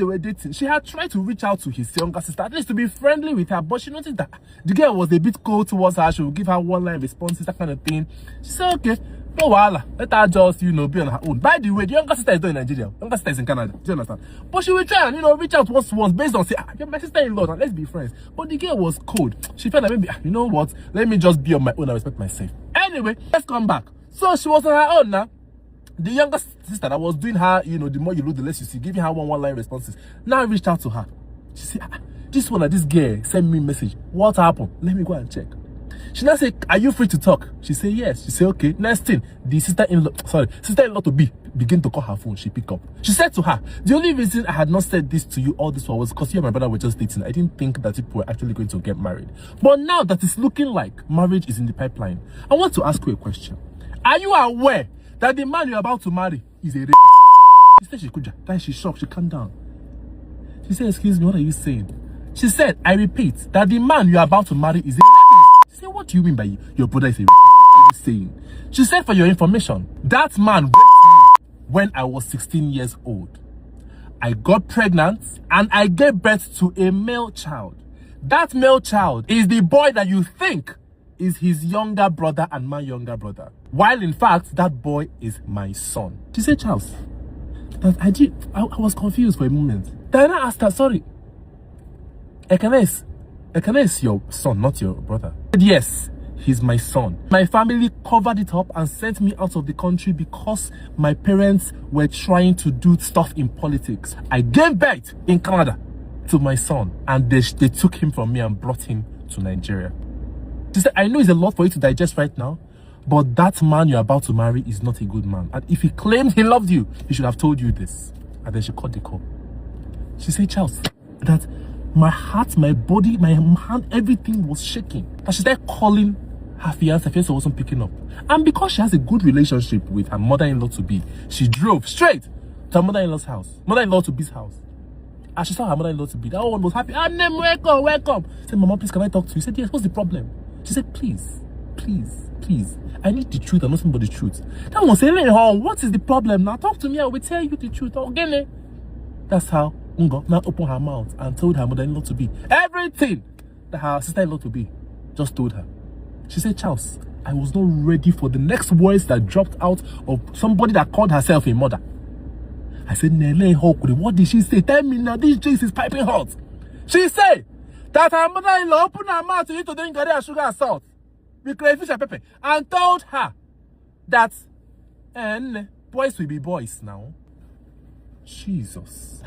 they were dating, she had tried to reach out to his younger sister, at least to be friendly with her, but she noticed that the girl was a bit cold towards her. She would give her one-line responses, that kind of thing. She said, okay, no wahala, let her just, be on her own. By the way, the younger sister is not in Nigeria. Younger sister is in Canada. Do you understand? But she will try and, reach out once based on, say, you're my sister-in-law, now let's be friends. But the girl was cold. She felt like, maybe, you know what, let me just be on my own and respect myself. Anyway, let's come back. So she was on her own now. The younger sister that was doing her, the more you look, the less you see, giving her one-line responses, now reached out to her. She said, this girl sent me a message. What happened? Let me go and check. She now said, are you free to talk? She said, yes. She said, okay. Next thing, the sister-in-law to be begin to call her phone. She picked up. She said to her, the only reason I had not said this to you all this while was because you and my brother were just dating. I didn't think that people were actually going to get married. But now that it's looking like marriage is in the pipeline, I want to ask you a question. Are you aware that the man you're about to marry is a rapist? She said she could. Then she shocked. She calmed down. She said, excuse me, what are you saying? She said, I repeat, that the man you're about to marry is a rapist. She said, what do you mean by your brother is a rapist? What are you saying? She said, for your information, that man raped me when I was 16 years old. I got pregnant and I gave birth to a male child. That male child is the boy that you think is his younger brother and my younger brother. While in fact, that boy is my son. She said, Charles, that I was confused for a moment. Then I asked her, sorry, Ekene is your son, not your brother. She said, yes, he's my son. My family covered it up and sent me out of the country because my parents were trying to do stuff in politics. I gave birth in Canada to my son and they took him from me and brought him to Nigeria. She said, I know it's a lot for you to digest right now, but that man you're about to marry is not a good man. And if he claimed he loved you, he should have told you this. And then she cut the call. She said, Charles, that my heart, my body, my hand, everything was shaking. And she started calling her fiance. Her fiance wasn't picking up. And because she has a good relationship with her mother-in-law to be, she drove straight to her mother-in-law's house. Mother-in-law to be's house. And she saw her mother-in-law to be. That one was happy. Annem, welcome, welcome. She said, Mama, please, can I talk to you? She said, yes, what's the problem? She said, please, I need the truth and nothing but the truth. That one said, what is the problem? Now talk to me, I will tell you the truth. Okay? That's how Ngo now opened her mouth and told her mother-in-law to be everything that her sister-in-law to be just told her. She said, Charles, I was not ready for the next words that dropped out of somebody that called herself a mother. I said, Nele Hokuri, what did she say? Tell me now, this juice is piping hot. She said that her mother-in-law opened her mouth to eat to drink garri and sugar and salt with crayfish and pepper and told her that boys will be boys now. Jesus.